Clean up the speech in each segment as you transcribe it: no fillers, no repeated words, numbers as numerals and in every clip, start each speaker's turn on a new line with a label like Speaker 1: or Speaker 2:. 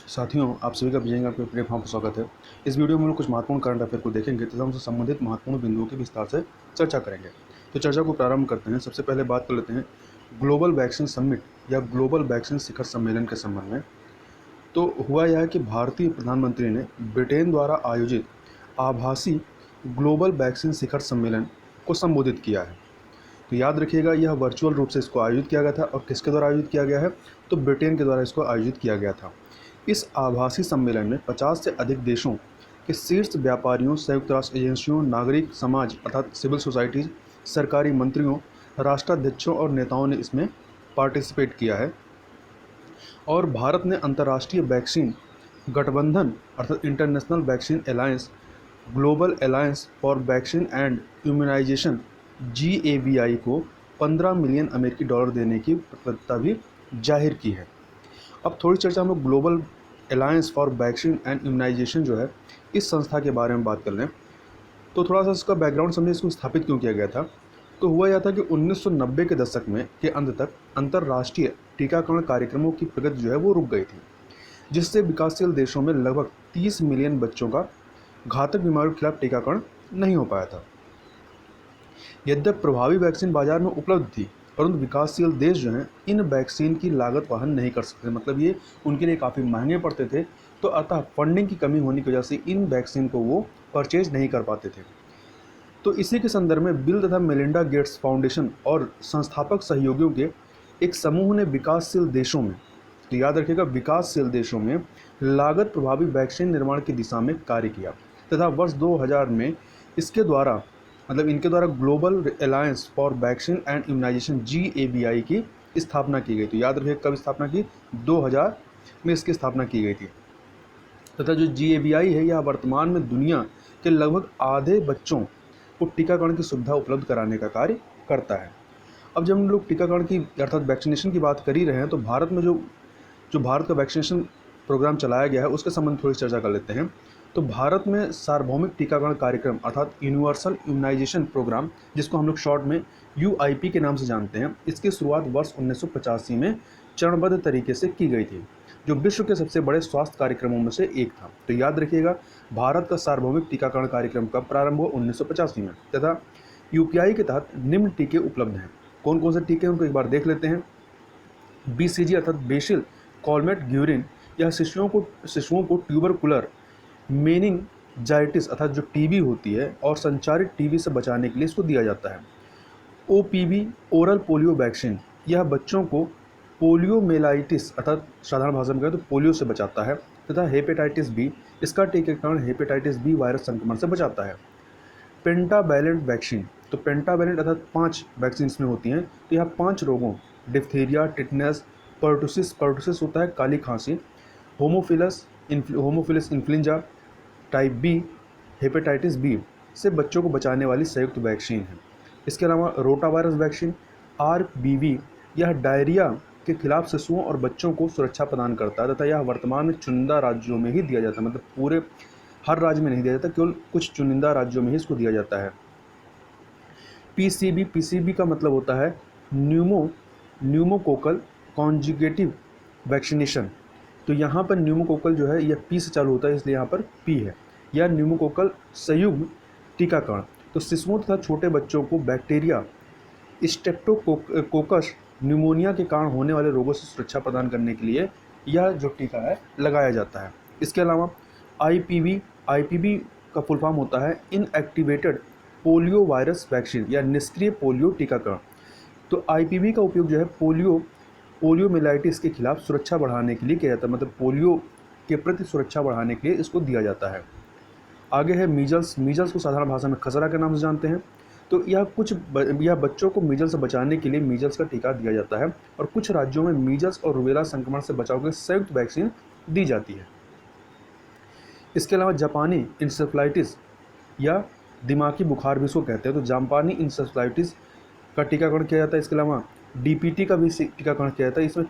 Speaker 1: साथियों, आप सभी का विजय आपके प्लेटफॉर्म पर स्वागत है। इस वीडियो में हम लोग कुछ महत्वपूर्ण करंट अफेयर को देखेंगे तथा उनसे संबंधित महत्वपूर्ण बिंदुओं की विस्तार से चर्चा करेंगे। तो चर्चा को प्रारंभ करते हैं। सबसे पहले बात कर लेते हैं ग्लोबल वैक्सीन समिट या ग्लोबल वैक्सीन शिखर सम्मेलन के संबंध में। तो हुआ यह है कि भारतीय प्रधानमंत्री ने ब्रिटेन द्वारा आयोजित आभासी ग्लोबल वैक्सीन शिखर सम्मेलन को संबोधित किया है। तो याद रखिएगा, यह वर्चुअल रूप से इसको आयोजित किया गया था और किसके द्वारा आयोजित किया गया है, तो ब्रिटेन के द्वारा इसको आयोजित किया गया था। इस आभासी सम्मेलन में 50 से अधिक देशों के शीर्ष व्यापारियों, संयुक्त राष्ट्र एजेंसियों, नागरिक समाज अर्थात सिविल सोसाइटीज, सरकारी मंत्रियों, राष्ट्राध्यक्षों और नेताओं ने इसमें पार्टिसिपेट किया है। और भारत ने अंतर्राष्ट्रीय वैक्सीन गठबंधन अर्थात international vaccine alliance, global alliance for vaccine and immunisation GAVI को 15 मिलियन अमेरिकी डॉलर देने की प्रतिबद्धता भी जाहिर की है। अब थोड़ी चर्चा हम लोग global alliance for vaccine and immunisation जो है इस संस्था के बारे में बात कर लें तो थोड़ा सा इसका बैकग्राउंड समझे, इसको स्थापित क्यों किया गया था। तो हुआ यह था कि 1990 के दशक में के अंत तक अंतर्राष्ट्रीय टीकाकरण कार्यक्रमों की प्रगति जो है वो रुक गई थी, जिससे विकासशील देशों में लगभग 30 मिलियन बच्चों का घातक बीमारियों के खिलाफ टीकाकरण नहीं हो पाया था। यद्यपि प्रभावी वैक्सीन बाजार में उपलब्ध थी, परंतु विकासशील देश जो हैं इन वैक्सीन की लागत वहन नहीं कर सकते, मतलब ये उनके लिए काफ़ी महंगे पड़ते थे। तो अतः फंडिंग की कमी होने की वजह से इन वैक्सीन को वो परचेज नहीं कर पाते थे। तो इसी के संदर्भ में बिल तथा मेलिंडा गेट्स फाउंडेशन और संस्थापक सहयोगियों के एक समूह ने विकासशील देशों में, तो याद रखिएगा विकासशील देशों में लागत प्रभावी वैक्सीन निर्माण की दिशा में कार्य किया तथा वर्ष 2000 में इसके द्वारा मतलब इनके द्वारा global alliance for vaccine and immunisation GAVI की स्थापना की गई। तो याद रखिए कब स्थापना की, 2000 में इसकी स्थापना की गई थी तथा जो GAVI है यह वर्तमान में दुनिया के लगभग आधे बच्चों को टीकाकरण की सुविधा उपलब्ध कराने का कार्य करता है। अब जब हम लोग टीकाकरण की अर्थात वैक्सीनेशन की बात कर ही रहे हैं तो भारत में जो जो भारत का वैक्सीनेशन प्रोग्राम चलाया गया है उसके संबंध में थोड़ी चर्चा कर लेते हैं। तो भारत में सार्वभौमिक टीकाकरण कार्यक्रम अर्थात यूनिवर्सल इम्यूनाइजेशन प्रोग्राम, जिसको हम लोग शॉर्ट में UIP के नाम से जानते हैं, इसकी शुरुआत वर्ष 1985 में चरणबद्ध तरीके से की गई थी, जो विश्व के सबसे बड़े स्वास्थ्य कार्यक्रमों में से एक था। तो याद रखिएगा, भारत का सार्वभौमिक टीकाकरण कार्यक्रम का प्रारंभ हुआ 1985 में तथा UPI के तहत निम्न टीके उपलब्ध हैं। कौन कौन से टीके उनको एक बार देख लेते हैं। BCG अर्थात बेसिल कॉलमेट ग्यूरिन, यह शिशुओं को ट्यूबरकुलर मेनिंजाइटिस अर्थात जो TB होती है और संचारित TB से बचाने के लिए इसको दिया जाता है। OPV ओरल पोलियो वैक्सीन, यह बच्चों को पोलियोमेलाइटिस अर्थात साधारण भाषा में कहें तो पोलियो से बचाता है तथा हेपेटाइटिस B, इसका टीकाकरण हेपेटाइटिस B वायरस संक्रमण से बचाता है। पेंटावैलेंट वैक्सीन, तो पेंटावैलेंट अर्थात 5 वैक्सीन में होती हैं। तो यह 5 रोगों डिप्थीरिया, टिटनेस, पर्टुसिस होता है काली खांसी, homophilus influenza type B, hepatitis B से बच्चों को बचाने वाली संयुक्त वैक्सीन है। इसके अलावा रोटावायरस वैक्सीन RBV, यह डायरिया के खिलाफ शिशुओं और बच्चों को सुरक्षा प्रदान करता है तथा यह वर्तमान में चुनिंदा राज्यों में ही दिया जाता है, मतलब पूरे हर राज्य में नहीं दिया जाता, केवल कुछ चुनिंदा राज्यों में ही इसको दिया जाता है। PCB का मतलब होता है न्यूमोकोकल कॉन्जुगेटिव वैक्सीनेशन। तो यहाँ पर न्यूमोकोकल जो है यह P से चालू होता है, इसलिए यहाँ पर P है। यह न्यूमोकोकल संयुग्म टीकाकरण, तो शिशुओं तथा छोटे बच्चों को बैक्टीरिया स्ट्रेप्टोकोकस न्यूमोनिया के कारण होने वाले रोगों से सुरक्षा प्रदान करने के लिए यह जो टीका है लगाया जाता है। इसके अलावा IPV का फुल फॉर्म होता है इनएक्टिवेटेड पोलियो वायरस वैक्सीन या निष्क्रिय पोलियो टीकाकरण। तो IPV का उपयोग जो है पोलियोमेलाइटिस के खिलाफ सुरक्षा बढ़ाने के लिए किया जाता है, मतलब पोलियो के प्रति सुरक्षा बढ़ाने के लिए इसको दिया जाता है। आगे है मीजल्स को साधारण भाषा में खसरा के नाम से जानते हैं। तो यह बच्चों को मीजल्स से बचाने के लिए मीजल्स का टीका दिया जाता है और कुछ राज्यों में मीजल्स और रूबेला संक्रमण से बचाव के संयुक्त वैक्सीन दी जाती है। इसके अलावा जापानी इंसेफ्लाइटिस या दिमागी बुखार भी इसको कहते हैं, तो जापानी इंसेफ्लाइटिस का टीकाकरण किया जाता है। इसके अलावा DPT का भी टीकाकरण किया जाता है। इसमें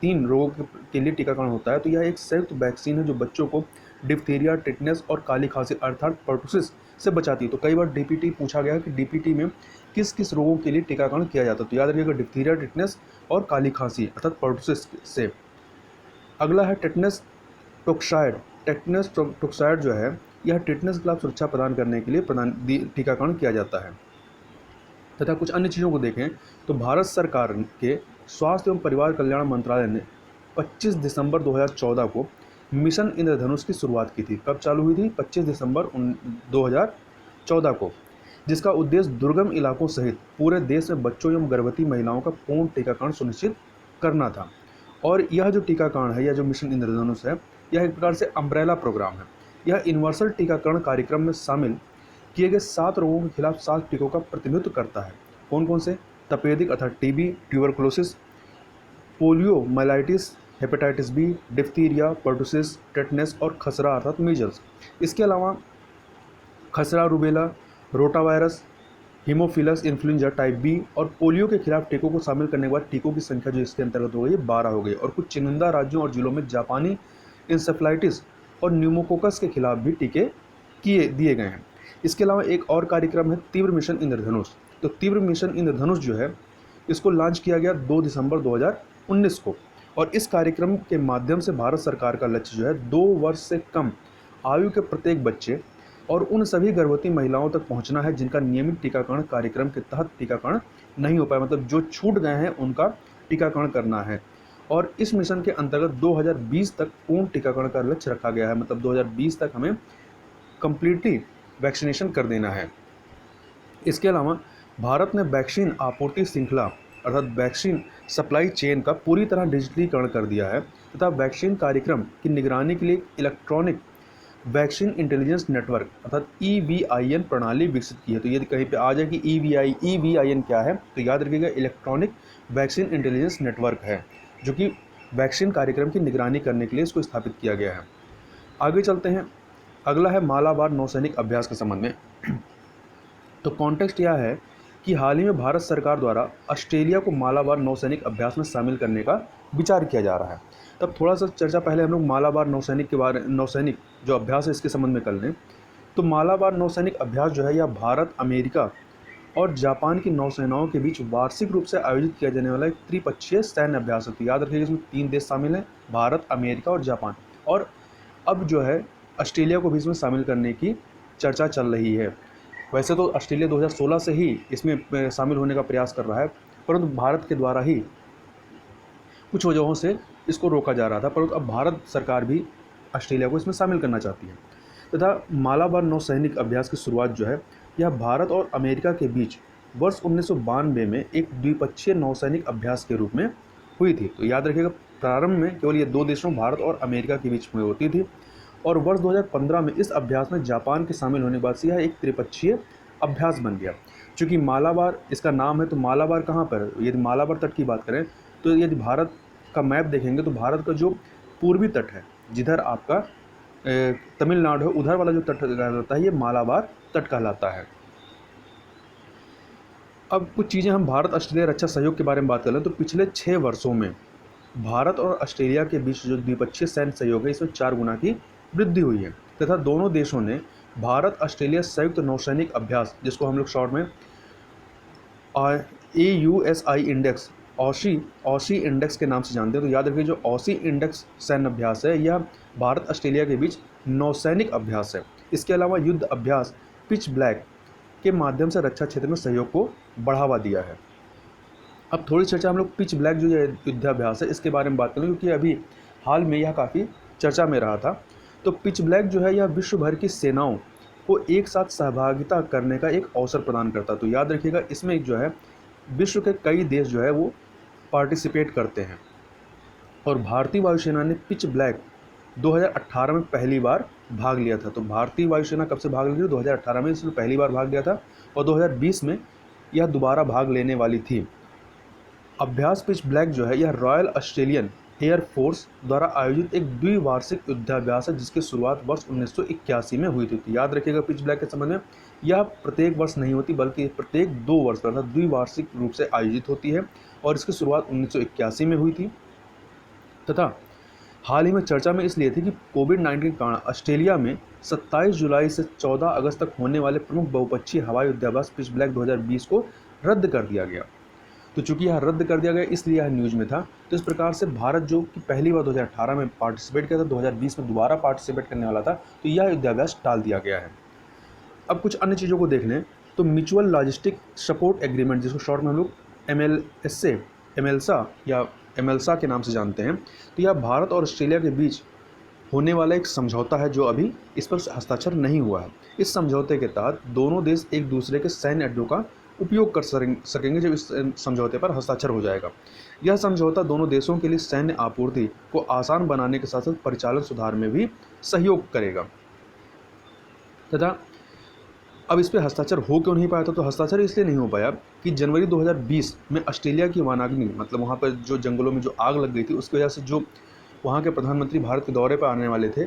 Speaker 1: तीन रोगों के लिए टीकाकरण होता है। तो यह एक संयुक्त वैक्सीन है जो बच्चों को डिप्थीरिया, टिटनेस और काली खांसी अर्थात पर्टुसिस से बचाती है। तो कई बार DPT पूछा गया है कि DPT में किस किस रोगों के लिए टीकाकरण किया जाता है। तो याद रखिएगा डिप्थीरिया, टिटनेस और काली खांसी अर्थात पर्टुसिस से। अगला है टेटनस टोक्साइड, टेटनस टोक्साइड जो है यह टेटनस के खिलाफ सुरक्षा प्रदान करने के लिए टीकाकरण किया जाता है। तथा कुछ अन्य चीज़ों को देखें तो भारत सरकार के स्वास्थ्य एवं परिवार कल्याण मंत्रालय ने 25 दिसंबर 2014 को मिशन इंद्रधनुष की शुरुआत की थी। कब चालू हुई थी? 25 दिसंबर 2014 को, जिसका उद्देश्य दुर्गम इलाकों सहित पूरे देश में बच्चों एवं गर्भवती महिलाओं का पूर्ण टीकाकरण सुनिश्चित करना था। और यह जो टीकाकरण है, यह जो मिशन इंद्रधनुष है, यह एक प्रकार से अम्ब्रेला प्रोग्राम है। यह यूनिवर्सल टीकाकरण कार्यक्रम में शामिल किए गए 7 रोगों के खिलाफ 7 टीकों का प्रतिनिधित्व करता है। कौन कौन से? तपेदिक अर्थात TB, tuberculosis, poliomyelitis, hepatitis B, diphtheria, pertussis, tetanus और खसरा अर्थात मीजल्स। इसके अलावा खसरा, rubella, rotavirus, haemophilus influenza type B और पोलियो के खिलाफ टीकों को शामिल करने के बाद टीकों की संख्या जो इसके अंतर्गत हो गई 12 हो गई। और कुछ चुनिंदा राज्यों और जिलों में जापानी इंसेफ्लाइटिस और न्यूमोकोकस के खिलाफ भी टीके दिए गए हैं। इसके अलावा एक और कार्यक्रम है तीव्र मिशन इंद्रधनुष। तो तीव्र मिशन इंद्रधनुष जो है इसको लॉन्च किया गया 2 दिसंबर 2019 को। और इस कार्यक्रम के माध्यम से भारत सरकार का लक्ष्य जो है 2 वर्ष से कम आयु के प्रत्येक बच्चे और उन सभी गर्भवती महिलाओं तक पहुंचना है जिनका नियमित टीकाकरण कार्यक्रम के तहत टीकाकरण नहीं हो पाया, मतलब जो छूट गए हैं उनका टीकाकरण करना है। और इस मिशन के अंतर्गत 2020 तक पूर्ण टीकाकरण का लक्ष्य रखा गया है, मतलब 2020 तक हमें कंप्लीटली वैक्सीनेशन कर देना है। इसके अलावा भारत ने वैक्सीन आपूर्ति श्रृंखला अर्थात वैक्सीन सप्लाई चेन का पूरी तरह डिजिटलीकरण कर दिया है तथा वैक्सीन कार्यक्रम की निगरानी के लिए इलेक्ट्रॉनिक वैक्सीन इंटेलिजेंस नेटवर्क अर्थात EVIN प्रणाली विकसित की है। तो यदि कहीं पे आ जाए कि EVIN क्या है, तो याद रखिएगा इलेक्ट्रॉनिक वैक्सीन इंटेलिजेंस नेटवर्क है, जो कि वैक्सीन कार्यक्रम की निगरानी करने के लिए इसको स्थापित किया गया है। आगे चलते हैं, अगला है मालाबार नौसैनिक अभ्यास के संबंध में। तो कॉन्टेक्स्ट यह है कि हाल ही में भारत सरकार द्वारा ऑस्ट्रेलिया को मालाबार नौसैनिक अभ्यास में शामिल करने का विचार किया जा रहा है। तब थोड़ा सा चर्चा पहले हम लोग मालाबार नौसैनिक जो अभ्यास है इसके संबंध में कर लें। तो मालाबार नौसैनिक अभ्यास जो है यह भारत, अमेरिका और जापान की नौसेनाओं के बीच वार्षिक रूप से आयोजित किया जाने वाला एक त्रिपक्षीय सैन्य अभ्यास है। तो याद रखिएगा इसमें 3 देश शामिल हैं, भारत, अमेरिका और जापान। और अब जो है ऑस्ट्रेलिया को भी इसमें शामिल करने की चर्चा चल रही है। वैसे तो ऑस्ट्रेलिया 2016 से ही इसमें शामिल होने का प्रयास कर रहा है, परंतु भारत के द्वारा ही कुछ वजहों से इसको रोका जा रहा था, परंतु अब भारत सरकार भी ऑस्ट्रेलिया को इसमें शामिल करना चाहती है। तथा मालाबार नौसैनिक अभ्यास की शुरुआत जो है यह भारत और अमेरिका के बीच वर्ष 1992 में एक द्विपक्षीय नौसैनिक अभ्यास के रूप में हुई थी। तो याद रखिएगा प्रारंभ में केवल ये 2 देशों भारत और अमेरिका के बीच में होती थी, और वर्ष 2015 में इस अभ्यास में जापान के शामिल होने के बाद से यह एक त्रिपक्षीय अभ्यास बन गया। चूँकि मालाबार इसका नाम है, तो मालाबार कहाँ पर है? यदि मालाबार तट की बात करें तो यदि भारत का मैप देखेंगे तो भारत का जो पूर्वी तट है, जिधर आपका तमिलनाडु है, उधर वाला जो तट कहलाता है ये मालाबार तट कहलाता है। अब कुछ चीज़ें हम भारत ऑस्ट्रेलिया रक्षा सहयोग के बारे में बात कर लें तो पिछले 6 वर्षों में भारत और ऑस्ट्रेलिया के बीच जो द्विपक्षीय सैन्य सहयोग है इसमें 4 गुना की वृद्धि हुई है तथा दोनों देशों ने भारत ऑस्ट्रेलिया संयुक्त नौसैनिक अभ्यास, जिसको हम लोग शॉर्ट में AUSI इंडेक्स, ऑसी इंडेक्स के नाम से जानते हैं। तो याद रखिए जो ऑसी इंडेक्स सैन्य अभ्यास है यह भारत ऑस्ट्रेलिया के बीच नौसैनिक अभ्यास है। इसके अलावा युद्ध अभ्यास पिच ब्लैक के माध्यम से रक्षा क्षेत्र में सहयोग को बढ़ावा दिया है। अब थोड़ी चर्चा हम लोग पिच ब्लैक जो युद्धाभ्यास है इसके बारे में बात करें, क्योंकि अभी हाल में यह काफ़ी चर्चा में रहा था। तो पिच ब्लैक जो है यह विश्व भर की सेनाओं को एक साथ सहभागिता करने का एक अवसर प्रदान करता है। तो याद रखिएगा इसमें जो है विश्व के कई देश जो है वो पार्टिसिपेट करते हैं। और भारतीय वायुसेना ने पिच ब्लैक 2018 में पहली बार भाग लिया था। तो भारतीय वायुसेना कब से भाग ली थी? 2018 में इसमें पहली बार भाग लिया था और 2020 में यह दोबारा भाग लेने वाली थी। अभ्यास पिच ब्लैक जो है यह रॉयल ऑस्ट्रेलियन एयर फोर्स द्वारा आयोजित एक द्विवार्षिक युद्धाभ्यास है जिसकी शुरुआत वर्ष 1981 में हुई थी। तो याद रखिएगा पिच ब्लैक के संबंध में यह प्रत्येक वर्ष नहीं होती बल्कि प्रत्येक 2 वर्ष पर द्विवार्षिक रूप से आयोजित होती है और इसकी शुरुआत 1981 में हुई थी। तथा हाल ही में चर्चा में इसलिए थी कि कोविड-19 के कारण ऑस्ट्रेलिया में 27 जुलाई से 14 अगस्त तक होने वाले प्रमुख बहुपक्षीय हवाई युद्धाभ्यास पिच ब्लैक 2020 को रद्द कर दिया गया। तो चूंकि यह रद्द कर दिया गया इसलिए यह न्यूज़ में था। तो इस प्रकार से भारत जो कि पहली बार 2018 में पार्टिसिपेट किया था, 2020 में दोबारा पार्टिसिपेट करने वाला था, तो यह युद्धाभ्यास टाल दिया गया है। अब कुछ अन्य चीज़ों को देख लें तो म्यूचुअल लॉजिस्टिक सपोर्ट एग्रीमेंट, जिसको शॉर्ट में हम लोग एमएलसा या एमएलसा के नाम से जानते हैं, तो यह भारत और ऑस्ट्रेलिया के बीच होने वाला एक समझौता है जो अभी इस पर हस्ताक्षर नहीं हुआ है। इस समझौते के तहत दोनों देश एक दूसरे के सैन्य अड्डों का उपयोग कर सकेंगे जब इस समझौते पर हस्ताक्षर हो जाएगा। यह समझौता दोनों देशों के लिए सैन्य आपूर्ति को आसान बनाने के साथ साथ परिचालन सुधार में भी सहयोग करेगा। तथा अब इस पर हस्ताक्षर हो क्यों नहीं पाया था? तो हस्ताक्षर इसलिए नहीं हो पाया कि जनवरी 2020 में ऑस्ट्रेलिया की वनाग्नि, मतलब वहाँ पर जो जंगलों में जो आग लग गई थी, उसकी वजह से जो वहाँ के प्रधानमंत्री भारत के दौरे पर आने वाले थे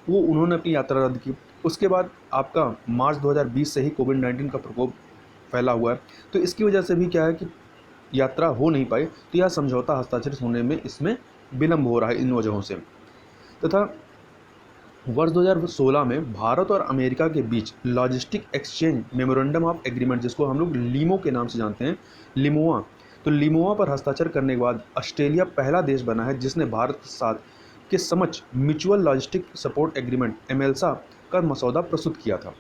Speaker 1: वो उन्होंने अपनी यात्रा रद्द की। उसके बाद आपका मार्च 2020 से ही कोविड-19 का प्रकोप फैला हुआ है, तो इसकी वजह से भी क्या है कि यात्रा हो नहीं पाई। तो यह समझौता हस्ताक्षरित होने में इसमें विलम्ब हो रहा है इन वजहों से। तथा वर्ष 2016 में भारत और अमेरिका के बीच logistic exchange memorandum of agreement, जिसको हम लोग लीमो के नाम से जानते हैं, लिमोआ, तो लिमोआ पर हस्ताक्षर करने के बाद ऑस्ट्रेलिया पहला देश बना है जिसने भारत के साथ के समक्ष म्यूचुअल लॉजिस्टिक सपोर्ट एग्रीमेंट एमएलसा का मसौदा प्रस्तुत किया था।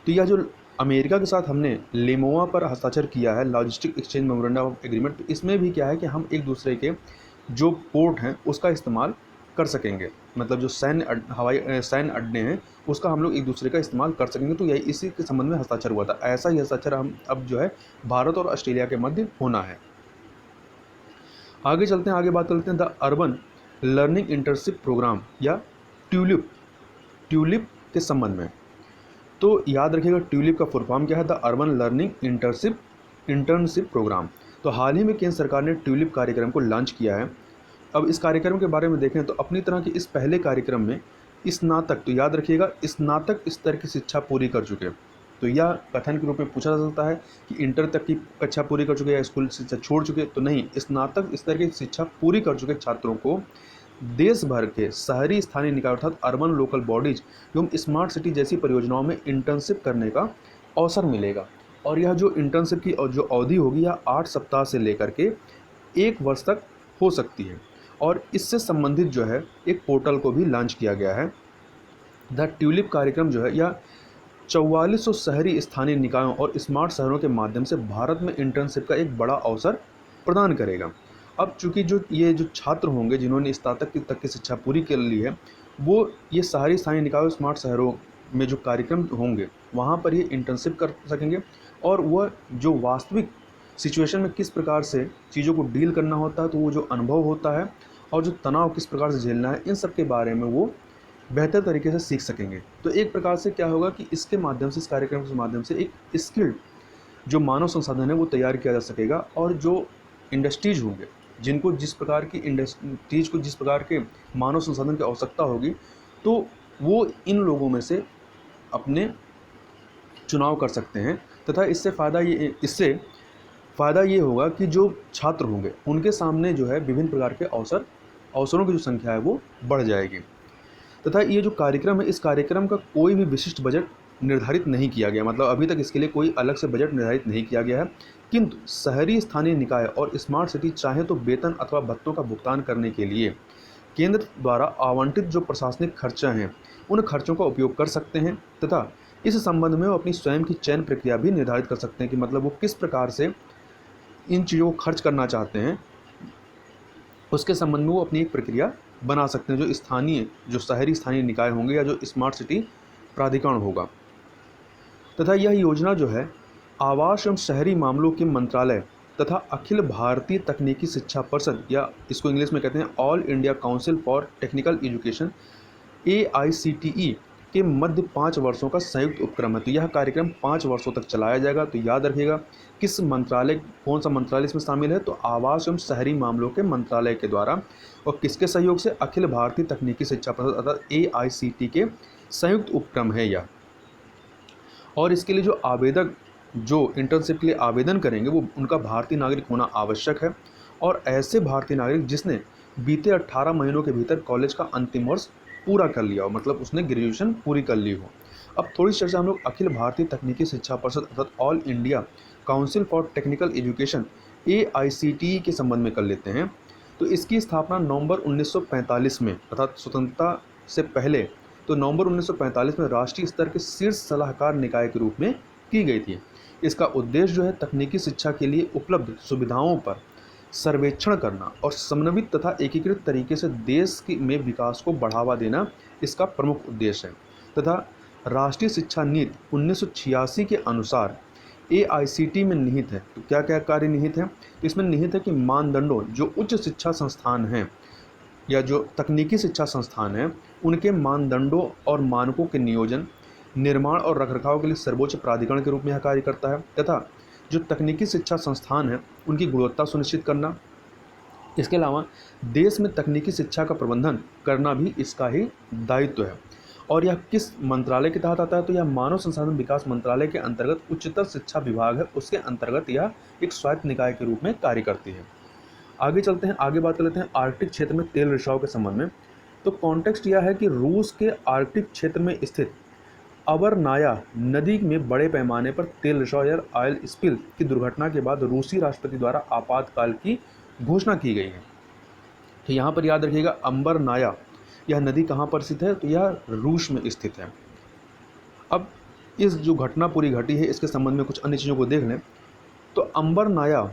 Speaker 1: तो यह जो अमेरिका के साथ हमने लिमोआ पर हस्ताक्षर किया है logistic exchange memorandum of agreement, तो इसमें भी क्या है कि हम एक दूसरे के जो पोर्ट हैं उसका इस्तेमाल कर सकेंगे, मतलब जो सैन्य अड्डे हैं उसका हम लोग एक दूसरे का इस्तेमाल कर सकेंगे। तो यही इसी के संबंध में हस्ताक्षर हुआ था। ऐसा ही हस्ताक्षर हम अब जो है भारत और ऑस्ट्रेलिया के मध्य होना है। आगे चलते हैं, आगे बात करते हैं the urban learning internship programme या ट्यूलिप के संबंध में। तो याद रखिएगा ट्यूलिप का फुल फॉर्म क्या है? The urban learning internship programme. तो हाल ही में केंद्र सरकार ने ट्यूलिप कार्यक्रम को लॉन्च किया है। अब इस कार्यक्रम के बारे में देखें तो अपनी तरह के इस पहले कार्यक्रम में स्नातक, तो याद रखिएगा स्नातक स्तर की शिक्षा पूरी कर चुके, तो यह कथन के रूप में पूछा जा सकता है कि इंटर तक की कक्षा पूरी कर चुके या स्कूल शिक्षा छोड़ चुके, तो नहीं, स्नातक स्तर की शिक्षा पूरी कर चुके छात्रों को देश भर के शहरी स्थानीय निकाय अर्थात अर्बन लोकल बॉडीज एवं स्मार्ट सिटी जैसी परियोजनाओं में इंटर्नशिप करने का अवसर मिलेगा। और यह जो इंटर्नशिप की जो अवधि होगी यह 8 सप्ताह से लेकर के 1 वर्ष तक हो सकती है। और इससे संबंधित जो है एक पोर्टल को भी लॉन्च किया गया है। द ट्यूलिप कार्यक्रम जो है यह 4400 शहरी स्थानीय निकायों और स्मार्ट शहरों के माध्यम से भारत में इंटर्नशिप का एक बड़ा अवसर प्रदान करेगा। अब चूंकि जो छात्र होंगे जिन्होंने स्नातक तक की शिक्षा पूरी कर ली है, वो ये शहरी स्थानीय निकायों स्मार्ट शहरों में जो कार्यक्रम होंगे वहाँ पर ये इंटर्नशिप कर सकेंगे और वह जो वास्तविक सिचुएशन में किस प्रकार से चीज़ों को डील करना होता है, तो वो जो अनुभव होता है और जो तनाव किस प्रकार से झेलना है, इन सब के बारे में वो बेहतर तरीके से सीख सकेंगे। तो एक प्रकार से क्या होगा कि इसके माध्यम से, इस कार्यक्रम के माध्यम से एक स्किल्ड जो मानव संसाधन है वो तैयार किया जा सकेगा। और जो इंडस्ट्रीज होंगे जिनको जिस प्रकार के मानव संसाधन की आवश्यकता होगी, तो वो इन लोगों में से अपने चुनाव कर सकते हैं। तथा इससे फ़ायदा ये होगा कि जो छात्र होंगे उनके सामने जो है विभिन्न प्रकार के अवसरों की जो संख्या है वो बढ़ जाएगी। तथा ये जो कार्यक्रम है, इस कार्यक्रम का कोई भी विशिष्ट बजट निर्धारित नहीं किया गया, मतलब अभी तक इसके लिए कोई अलग से बजट निर्धारित नहीं किया गया है। किंतु शहरी स्थानीय निकाय और स्मार्ट सिटी चाहे तो वेतन अथवा भत्तों का भुगतान करने के लिए केंद्र द्वारा आवंटित जो प्रशासनिक खर्चा हैं उन खर्चों का उपयोग कर सकते हैं। तथा इस संबंध में वो अपनी स्वयं की चयन प्रक्रिया भी निर्धारित कर सकते हैं कि मतलब वो किस प्रकार से इन चीज़ों को खर्च करना चाहते हैं, उसके संबंध में वो अपनी एक प्रक्रिया बना सकते हैं जो शहरी स्थानीय निकाय होंगे या जो स्मार्ट सिटी प्राधिकरण होगा। तथा यह योजना जो है आवास एवं शहरी मामलों के मंत्रालय तथा अखिल भारतीय तकनीकी शिक्षा परिषद या इसको इंग्लिश में कहते हैं all India council for technical education AICTE के मध्य 5 वर्षों का संयुक्त उपक्रम है। तो यह कार्यक्रम 5 वर्षों तक चलाया जाएगा। तो याद रखिएगा कौन सा मंत्रालय इसमें शामिल है, तो आवास एवं शहरी मामलों के मंत्रालय के द्वारा और किसके सहयोग से? अखिल भारतीय तकनीकी शिक्षा परिषद अर्थात AICTE के संयुक्त उपक्रम है यह। और इसके लिए जो आवेदक जो इंटर्नशिप के लिए आवेदन करेंगे वो उनका भारतीय नागरिक होना आवश्यक है और ऐसे भारतीय नागरिक जिसने बीते 18 महीनों के भीतर कॉलेज का अंतिम वर्ष पूरा कर लिया हो, मतलब उसने ग्रेजुएशन पूरी कर ली हो। अब थोड़ी चर्चा हम लोग अखिल भारतीय तकनीकी शिक्षा परिषद अर्थात all India council for technical education AICTE के संबंध में कर लेते हैं। तो इसकी स्थापना नवंबर 1945 में, अर्थात स्वतंत्रता से पहले, तो नवंबर 1945 में राष्ट्रीय स्तर के शीर्ष सलाहकार निकाय के रूप में की गई थी। इसका उद्देश्य जो है तकनीकी शिक्षा के लिए उपलब्ध सुविधाओं पर सर्वेक्षण करना और समन्वित तथा एकीकृत तरीके से देश में विकास को बढ़ावा देना इसका प्रमुख उद्देश्य है। तथा राष्ट्रीय शिक्षा नीति 1986 के अनुसार AICTE में निहित है। तो क्या क्या कार्य निहित है? तो इसमें निहित है कि मानदंडों जो उच्च शिक्षा संस्थान हैं या जो तकनीकी शिक्षा संस्थान हैं उनके मानदंडों और मानकों के नियोजन, निर्माण और रखरखाव के लिए सर्वोच्च प्राधिकरण के रूप में यह कार्य करता है। तथा जो तकनीकी शिक्षा संस्थान हैं उनकी गुणवत्ता सुनिश्चित करना। इसके अलावा देश में तकनीकी शिक्षा का प्रबंधन करना भी इसका ही दायित्व है। और यह किस मंत्रालय के तहत आता है? तो यह मानव संसाधन विकास मंत्रालय के अंतर्गत उच्चतर शिक्षा विभाग है, उसके अंतर्गत यह एक स्वायत्त निकाय के रूप में कार्य करती है। आगे चलते हैं, आगे बात कर लेते हैं आर्कटिक क्षेत्र में तेल रिसाव के संबंध में। तो कॉन्टेक्स्ट यह है कि रूस के आर्कटिक क्षेत्र में स्थित अवरनाया नदी में बड़े पैमाने पर तेल रिसाव या ऑयल स्पिल की दुर्घटना के बाद रूसी राष्ट्रपति द्वारा आपातकाल की घोषणा की गई है। तो यहाँ पर याद रखिएगा अम्बरनाया, यह नदी कहाँ पर स्थित है? तो यह रूस में स्थित है। अब इस जो घटना पूरी घटी है इसके संबंध में कुछ अन्य चीज़ों को देख लें। तो अम्बरनाया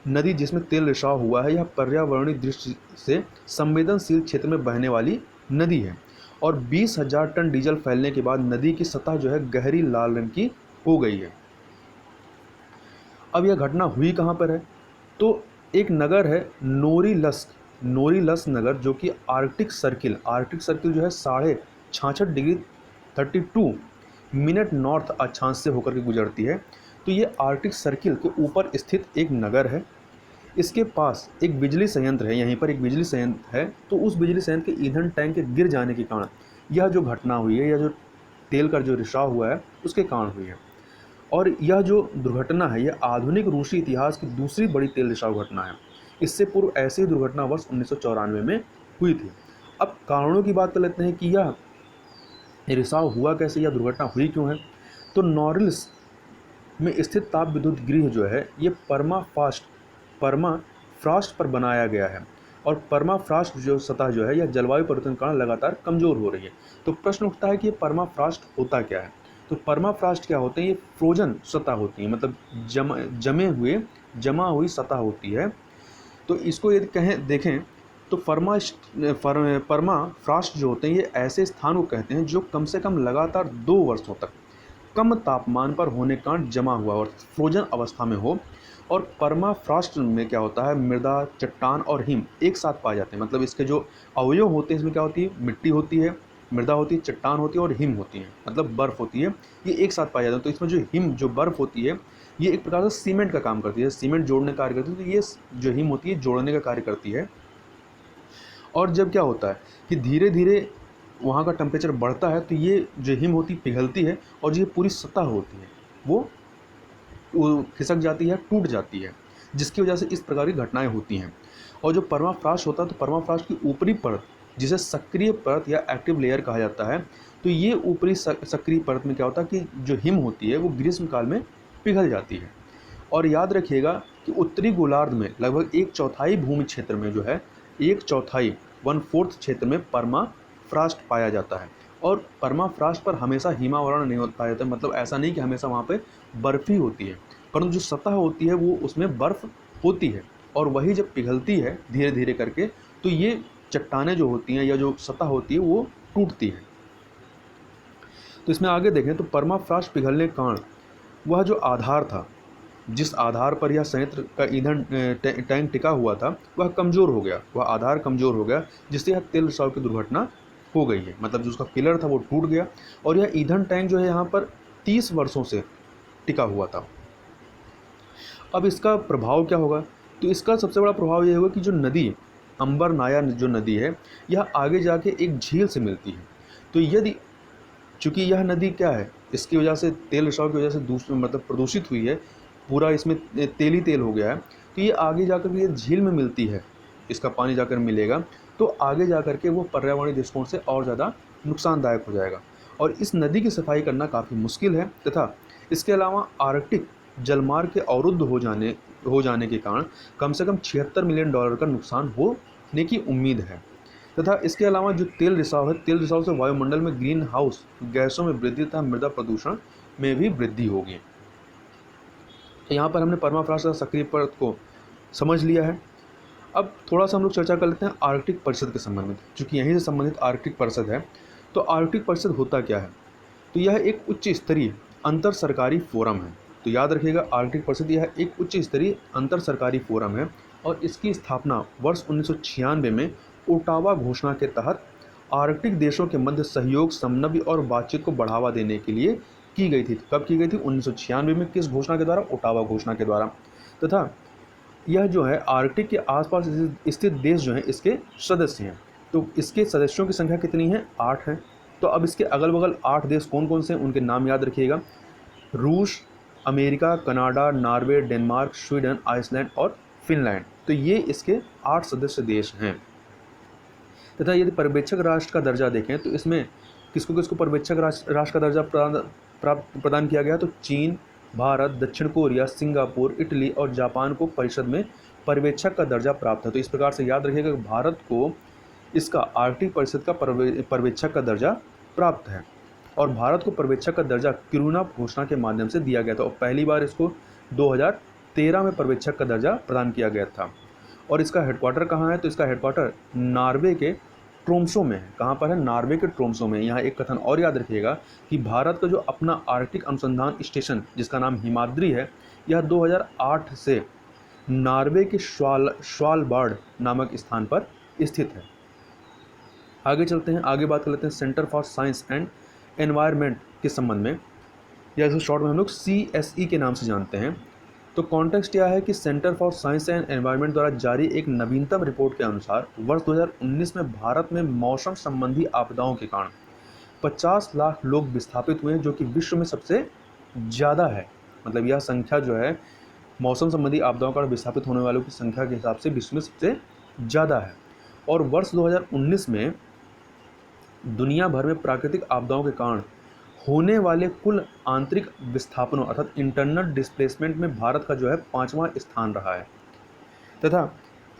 Speaker 1: नदी जिसमें तेल रिसाव हुआ है, यह पर्यावरणीय दृष्टि से संवेदनशील क्षेत्र में बहने वाली नदी है और 20,000 टन डीजल फैलने के बाद नदी की सतह जो है गहरी लाल रंग की हो गई है। अब यह घटना हुई कहाँ पर है? तो एक नगर है नोरिलस्क नगर, जो कि आर्कटिक सर्किल जो है 66.5 डिग्री 32 मिनट नॉर्थ अक्षांश से होकर के गुजरती है। तो ये आर्कटिक सर्किल के ऊपर स्थित एक नगर है। इसके पास एक बिजली संयंत्र है, यहीं पर एक बिजली संयंत्र है। तो उस बिजली संयंत्र के ईंधन टैंक के गिर जाने के कारण यह जो घटना हुई है, यह जो तेल का जो रिसाव हुआ है उसके कारण हुई है। और यह जो दुर्घटना है यह आधुनिक रूसी इतिहास की दूसरी बड़ी तेल रिसाव घटना है। इससे पूर्व ऐसी दुर्घटना वर्ष 1994 में हुई थी। अब कारणों की बात कर लेते हैं कि यह रिसाव हुआ कैसे, यह दुर्घटना हुई क्यों है। तो नॉरिल्स में स्थित ताप विद्युत गृह जो है ये परमाफ्रॉस्ट पर बनाया गया है और परमाफ्रॉस्ट जो सतह जो है यह जलवायु परिवर्तन के कारण लगातार कमज़ोर हो रही है। तो प्रश्न उठता है कि ये परमाफ्रॉस्ट होता क्या है? तो परमाफ्रॉस्ट क्या होते हैं? ये फ्रोजन सतह होती है, मतलब जमा हुई सतह होती है। तो इसको यदि देखें तो परमाफ्रॉस्ट जो होते हैं ये ऐसे स्थान को कहते हैं जो कम से कम लगातार 2 वर्षों तक कम तापमान पर होने के कारण जमा हुआ और फ्रोजन अवस्था में हो। और परमाफ्रॉस्ट में क्या होता है, मृदा, चट्टान और हिम एक साथ पाए जाते हैं। मतलब इसके जो अवयव होते हैं इसमें क्या होती है, मिट्टी होती है, मृदा होती है, चट्टान होती है और हिम होती है, मतलब बर्फ़ होती है, ये एक साथ पाए जाते हैं। तो इसमें जो बर्फ़ होती है ये एक प्रकार से सीमेंट का काम करती है, सीमेंट जोड़ने का कार्य करती है। तो ये जो हिम होती है जोड़ने का कार्य करती है। और जब क्या होता है कि धीरे धीरे वहाँ का टेम्परेचर बढ़ता है तो ये जो हिम होती पिघलती है और ये पूरी सतह होती है वो खिसक जाती है, टूट जाती है, जिसकी वजह से इस प्रकार की घटनाएं होती हैं। और जो परमाफ्रॉस्ट होता है तो परमाफ्रॉस्ट की ऊपरी परत जिसे सक्रिय परत या एक्टिव लेयर कहा जाता है, तो ये ऊपरी सक्रिय परत में क्या होता है कि जो हिम होती है वो ग्रीष्मकाल में पिघल जाती है। और याद रखिएगा कि उत्तरी गोलार्ध में लगभग 1/4 भूमि क्षेत्र में जो है 1/4 1/4 क्षेत्र में परमाफ्रॉस्ट पाया जाता है। और परमाफ्रॉस्ट पर हमेशा हिमावरण नहीं पाया जाता है, मतलब ऐसा नहीं कि हमेशा वहाँ पे बर्फ़ ही होती है, परंतु जो सतह होती है वो उसमें बर्फ़ होती है और वही जब पिघलती है धीरे धीरे करके तो ये चट्टानें जो होती हैं या जो सतह होती है वो टूटती है। तो इसमें आगे देखें तो परमाफ्रॉस्ट पिघलने के कारण वह जो आधार था, जिस आधार पर यह संयंत्र का ईंधन टैंक टिका हुआ था वह कमज़ोर हो गया, वह आधार कमज़ोर हो गया, जिससे यह तेल रिसाव की दुर्घटना हो गई है। मतलब जो उसका पिलर था वो टूट गया और यह ईंधन टैंक जो है यहाँ पर 30 वर्षों से टिका हुआ था। अब इसका प्रभाव क्या होगा? तो इसका सबसे बड़ा प्रभाव यह होगा कि जो नदी अम्बरनाया जो नदी है यह आगे जाके एक झील से मिलती है। तो यदि चूँकि यह नदी क्या है, इसकी वजह से तेल रिसाव की वजह से मतलब प्रदूषित हुई है, पूरा इसमें तेल ही तेल हो गया है, तो ये आगे जाकर ये झील में मिलती है, इसका पानी जाकर मिलेगा तो आगे जाकर के वो पर्यावरणीय दृष्टिकोण से और ज़्यादा नुकसानदायक हो जाएगा और इस नदी की सफाई करना काफ़ी मुश्किल है। तथा इसके अलावा आर्कटिक जलमार्ग के अवरुद्ध हो जाने के कारण कम से कम $76 मिलियन का नुकसान होने की उम्मीद है। तथा इसके अलावा जो तेल रिसाव है, तेल रिसाव से वायुमंडल में ग्रीन हाउस गैसों में वृद्धि तथा मृदा प्रदूषण में भी वृद्धि होगी। तो यहाँ पर हमने परमाफ्रॉस्ट का सक्रिय परत को समझ लिया है। अब थोड़ा सा हम लोग चर्चा कर लेते हैं आर्कटिक परिषद के संबंध में, चूँकि यहीं से संबंधित आर्कटिक परिषद है। तो आर्कटिक परिषद होता क्या है? तो यह एक उच्च स्तरीय अंतर सरकारी फोरम है। तो याद रखिएगा, आर्कटिक परिषद यह एक उच्च स्तरीय अंतर सरकारी फोरम है और इसकी स्थापना वर्ष 1996 में ओटावा घोषणा के तहत आर्कटिक देशों के मध्य सहयोग, समन्वय और बातचीत को बढ़ावा देने के लिए की गई थी। कब की गई थी? 1996 में। किस घोषणा के द्वारा? ओटावा घोषणा के द्वारा। तथा यह जो है आर्कटिक के आसपास स्थित देश जो हैं इसके सदस्य हैं। तो इसके सदस्यों की संख्या कितनी है? 8 है। तो अब इसके अगल बगल 8 देश कौन कौन से हैं उनके नाम याद रखिएगा। रूस, America, Canada, Norway, Denmark, Sweden, Iceland और फिनलैंड। तो ये इसके 8 सदस्य देश हैं। तथा यदि पर्यवेक्षक राष्ट्र का दर्जा देखें तो इसमें किसको किसको पर्यवेक्षक राष्ट्र का दर्जा प्रदान किया गया? तो चीन, भारत, दक्षिण कोरिया, सिंगापुर, इटली और जापान को परिषद में पर्यवेक्षक का दर्जा प्राप्त है। तो इस प्रकार से याद रखिएगा कि भारत को इसका आर्कटिक परिषद का पर्यवेक्षक का दर्जा प्राप्त है और भारत को पर्यवेक्षक का दर्जा किरुना घोषणा के माध्यम से दिया गया था और पहली बार इसको 2013 में पर्यवेक्षक का दर्जा प्रदान किया गया था। और इसका हेडक्वार्टर कहाँ है? तो इसका हेडक्वार्टर नॉर्वे के ट्रोम्सो में है। कहाँ पर है? नॉर्वे के ट्रोम्सो में। यहाँ एक कथन और याद रखिएगा कि भारत का जो अपना आर्कटिक अनुसंधान स्टेशन जिसका नाम हिमाद्री है, यह 2008 से नॉर्वे के स्वालबार्ड नामक स्थान पर स्थित है। आगे चलते हैं, आगे बात कर लेते हैं centre for science and environment के संबंध में, या इसको शॉर्ट में हम लोग CSE के नाम से जानते हैं। तो कॉन्टेक्स्ट यह है कि centre for science and environment द्वारा जारी एक नवीनतम रिपोर्ट के अनुसार वर्ष 2019 में भारत में मौसम संबंधी आपदाओं के कारण 50 लाख लोग विस्थापित हुए हैं, जो कि विश्व में सबसे ज़्यादा है। मतलब यह संख्या जो है मौसम संबंधी आपदाओं का विस्थापित होने वालों की संख्या के हिसाब से विश्व में सबसे ज़्यादा है। और वर्ष 2019 में दुनिया भर में प्राकृतिक आपदाओं के कारण होने वाले कुल आंतरिक विस्थापनों अर्थात इंटरनल डिस्प्लेसमेंट में भारत का जो है 5वां स्थान रहा है। तथा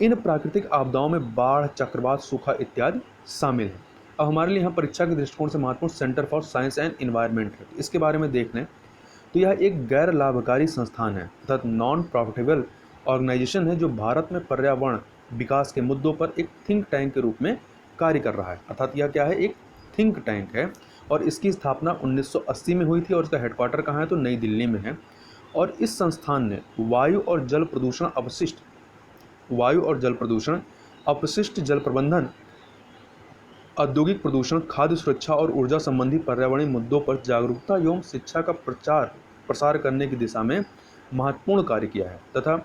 Speaker 1: इन प्राकृतिक आपदाओं में बाढ़, चक्रवात, सूखा इत्यादि शामिल है। अब हमारे लिए यहाँ परीक्षा के दृष्टिकोण से महत्वपूर्ण centre for science and environment है। इसके बारे में देख लें तो यह एक गैर लाभकारी संस्थान है अर्थात नॉन प्रॉफिटेबल ऑर्गेनाइजेशन है जो भारत में पर्यावरण विकास के मुद्दों पर एक थिंक टैंक के रूप में कार्य कर रहा है। अर्थात यह क्या है? एक थिंक टैंक है और इसकी स्थापना 1980 में हुई थी और इसका हेडक्वार्टर कहाँ है? तो नई दिल्ली में है। और इस संस्थान ने वायु और जल प्रदूषण, अपशिष्ट जल प्रबंधन, औद्योगिक प्रदूषण, खाद्य सुरक्षा और ऊर्जा संबंधी पर्यावरणीय मुद्दों पर जागरूकता एवं शिक्षा का प्रसार करने की दिशा में महत्वपूर्ण कार्य किया है। तथा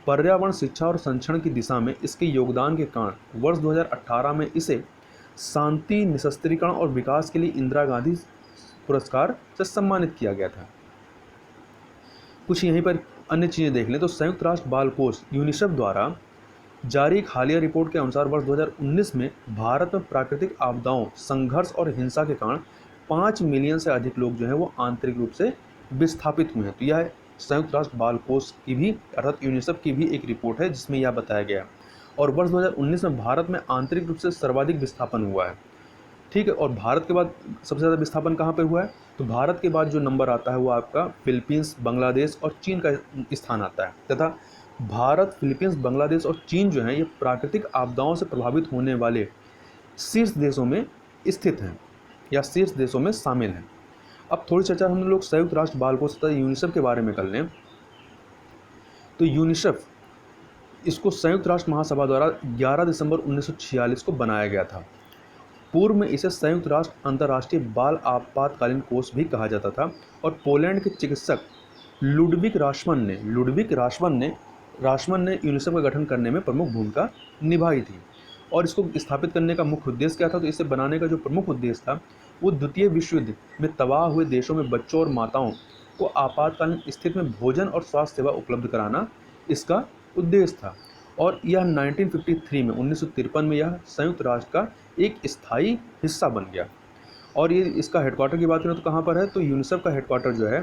Speaker 1: पर्यावरण शिक्षा और संरक्षण की दिशा में इसके योगदान के कारण वर्ष 2018 में इसे शांति, निशस्त्रीकरण और विकास के लिए इंदिरा गांधी पुरस्कार से सम्मानित किया गया था। कुछ यहीं पर अन्य चीज़ें देख लें तो संयुक्त राष्ट्र बाल कोष यूनिसेफ द्वारा जारी एक हालिया रिपोर्ट के अनुसार वर्ष 2019 में भारत में प्राकृतिक आपदाओं, संघर्ष और हिंसा के कारण 5 मिलियन से अधिक लोग जो है वो आंतरिक रूप से विस्थापित हुए हैं। तो यह संयुक्त राष्ट्र बाल कोष की भी अर्थात यूनिसेफ की भी एक रिपोर्ट है जिसमें यह बताया गया है। और वर्ष 2019 में भारत में आंतरिक रूप से सर्वाधिक विस्थापन हुआ है। ठीक है, और भारत के बाद सबसे ज़्यादा विस्थापन कहाँ पे हुआ है? तो भारत के बाद जो नंबर आता है वो आपका फिलीपींस, बांग्लादेश और चीन का स्थान आता है। तथा भारत, फिलीपींस, बांग्लादेश और चीन जो हैं ये प्राकृतिक आपदाओं से प्रभावित होने वाले शीर्ष देशों में स्थित हैं या शीर्ष देशों में शामिल हैं। अब थोड़ी चर्चा हम लोग संयुक्त राष्ट्र बाल कोष तथा यूनिसेफ के बारे में कर लें तो यूनिसेफ इसको संयुक्त राष्ट्र महासभा द्वारा 11 दिसंबर 1946 को बनाया गया था। पूर्व में इसे संयुक्त राष्ट्र अंतर्राष्ट्रीय बाल आपातकालीन कोष भी कहा जाता था और पोलैंड के चिकित्सक लुडविग राशमन ने यूनिसेफ का गठन करने में प्रमुख भूमिका निभाई थी। और इसको स्थापित करने का मुख्य उद्देश्य क्या था? तो इसे बनाने का जो प्रमुख उद्देश्य था वो द्वितीय विश्व युद्ध में तबाह हुए देशों में बच्चों और माताओं को आपातकालीन स्थिति में भोजन और स्वास्थ्य सेवा उपलब्ध कराना इसका उद्देश्य था। और यह 1953 में यह संयुक्त राष्ट्र का एक स्थायी हिस्सा बन गया। और ये इसका हेडक्वार्टर की बात करें तो कहाँ पर है? तो यूनिसेफ का हेडक्वार्टर जो है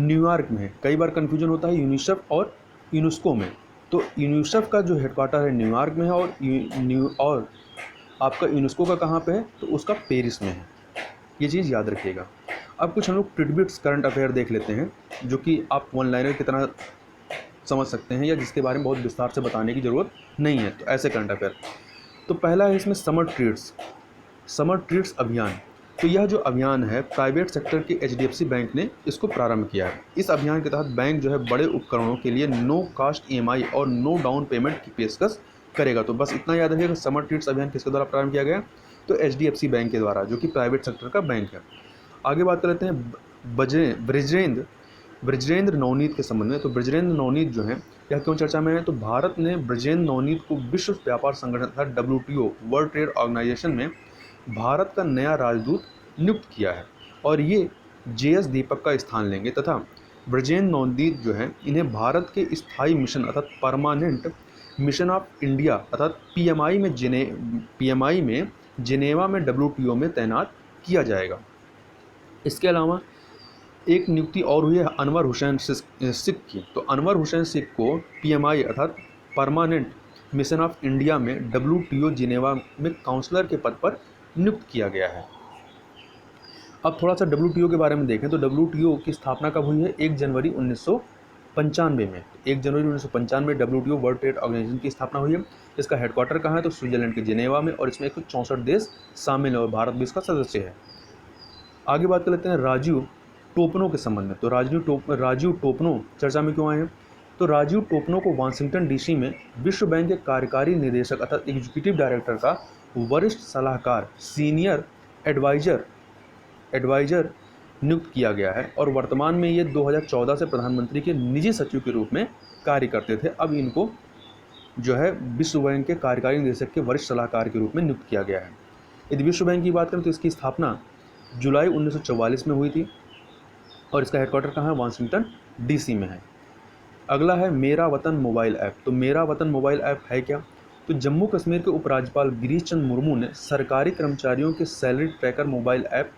Speaker 1: न्यूयॉर्क में है। कई बार कन्फ्यूजन होता है यूनिसेफ और यूनेस्को में। तो यूनिसेफ का जो हेडक्वार्टर है न्यूयॉर्क में है और आपका यूनेस्को का कहाँ पे है, तो उसका पेरिस में है। ये चीज़ याद रखिएगा। अब कुछ हम लोग टिडबिट्स करंट अफेयर देख लेते हैं, जो कि आप वन लाइनर की तरह समझ सकते हैं या जिसके बारे में बहुत विस्तार से बताने की ज़रूरत नहीं है। तो ऐसे करंट अफेयर, तो पहला है इसमें समर ट्रीट्स अभियान। तो यह जो अभियान है प्राइवेट सेक्टर के HDFC बैंक ने इसको प्रारंभ किया है। इस अभियान के तहत बैंक जो है बड़े उपकरणों के लिए नो कास्ट EMI और नो डाउन पेमेंट की पेशकश करेगा। तो बस इतना याद रखिएगा, समर ट्रीट्स अभियान किसके द्वारा प्रारंभ किया गया, तो HDFC बैंक के द्वारा, जो कि प्राइवेट सेक्टर का बैंक है। आगे बात कर लेते हैं ब्रजेंद्र नवनीत के संबंध में। तो ब्रजेंद्र नवनीत जो है यह क्यों चर्चा में है, तो भारत ने ब्रजेंद्र नवनीत को विश्व व्यापार संगठन अर्थात WTO वर्ल्ड ट्रेड ऑर्गेनाइजेशन में भारत का नया राजदूत नियुक्त किया है और ये JS दीपक का स्थान लेंगे तथा ब्रजेंद्र नवनीत जो है इन्हें भारत के स्थायी मिशन अर्थात परमानेंट मिशन ऑफ इंडिया अर्थात PMI में जिनेवा में WTO में तैनात किया जाएगा। इसके अलावा एक नियुक्ति और हुई है अनवर हुसैन सिख की। तो अनवर हुसैन सिख को PMI अर्थात परमानेंट मिशन ऑफ इंडिया में WTO जिनेवा में काउंसलर के पद पर नियुक्त किया गया है। अब थोड़ा सा WTO के बारे में देखें तो WTO की स्थापना कब हुई है, 1 जनवरी 1995 में। 1 जनवरी 1995 में WTO वर्ल्ड ट्रेड ऑर्गेनाइजेशन की स्थापना हुई है। इसका हेडक्वार्टर कहाँ है, तो स्विट्जरलैंड के जिनेवा में, और इसमें 164 देश शामिल है और भारत भी इसका सदस्य है। आगे बात कर लेते हैं राजीव टोपनो के संबंध में। तो राजीव टोपनो चर्चा में क्यों आए हैं, तो राजीव टोपनो को वाशिंगटन DC में विश्व बैंक के कार्यकारी निदेशक अर्थात एग्जीक्यूटिव डायरेक्टर का वरिष्ठ सलाहकार सीनियर एडवाइजर नियुक्त किया गया है और वर्तमान में ये 2014 से प्रधानमंत्री के निजी सचिव के रूप में कार्य करते थे। अब इनको जो है विश्व बैंक के कार्यकारी निदेशक के वरिष्ठ सलाहकार के रूप में नियुक्त किया गया है। यदि विश्व बैंक की बात करें तो इसकी स्थापना जुलाई 1944 में हुई थी और इसका हेडक्वार्टर कहाँ है, वाशिंगटन DC में है। अगला है मेरा वतन मोबाइल ऐप। तो मेरा वतन मोबाइल ऐप है क्या, तो जम्मू कश्मीर के उपराज्यपाल गिरीश चंद्र मुर्मू ने सरकारी कर्मचारियों के सैलरी ट्रैकर मोबाइल ऐप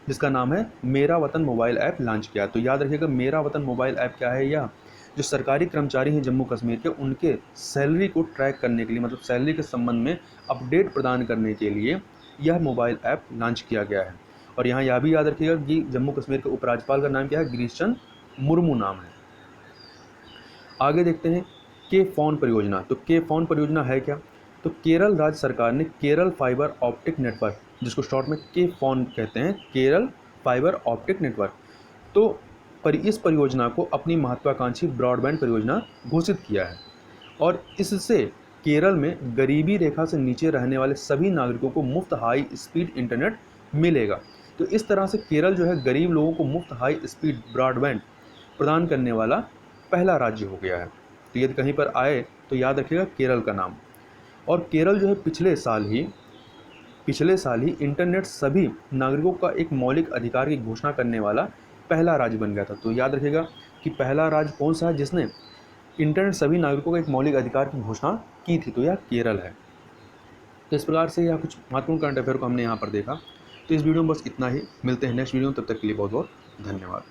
Speaker 1: जिसका नाम है मेरा वतन मोबाइल ऐप लॉन्च किया। तो याद रखिएगा मेरा वतन मोबाइल ऐप क्या है, यह जो सरकारी कर्मचारी हैं जम्मू कश्मीर के उनके सैलरी को ट्रैक करने के लिए, मतलब सैलरी के संबंध में अपडेट प्रदान करने के लिए यह मोबाइल ऐप लॉन्च किया गया है। और यहाँ यह भी याद रखिएगा कि जम्मू कश्मीर के उपराज्यपाल का नाम क्या है, गिरीश चंद्र मुर्मू नाम है। आगे देखते हैं के-फोन परियोजना। तो के-फोन परियोजना है क्या, तो केरल राज्य सरकार ने केरल फाइबर ऑप्टिक नेटवर्क, जिसको शॉर्ट में के-फोन कहते हैं, केरल फाइबर ऑप्टिक नेटवर्क, तो इस परियोजना को अपनी महत्वाकांक्षी ब्रॉडबैंड परियोजना घोषित किया है और इससे केरल में गरीबी रेखा से नीचे रहने वाले सभी नागरिकों को मुफ्त हाई स्पीड इंटरनेट मिलेगा। तो इस तरह से केरल जो है गरीब लोगों को मुफ्त हाई स्पीड ब्रॉडबैंड प्रदान करने वाला पहला राज्य हो गया है। तो यदि कहीं पर आए तो याद रखिएगा केरल का नाम। और केरल जो है पिछले साल ही इंटरनेट सभी नागरिकों का एक मौलिक अधिकार की घोषणा करने वाला पहला राज्य बन गया था। तो याद रखिएगा कि पहला राज्य कौन सा है जिसने इंटरनेट सभी नागरिकों का एक मौलिक अधिकार की घोषणा की थी, तो यह केरल है। तो इस प्रकार से यह कुछ महत्वपूर्ण करंट अफेयर को हमने यहाँ पर देखा। तो इस वीडियो में बस इतना ही, मिलते हैं नेक्स्ट वीडियो में, तब तक के लिए बहुत बहुत धन्यवाद।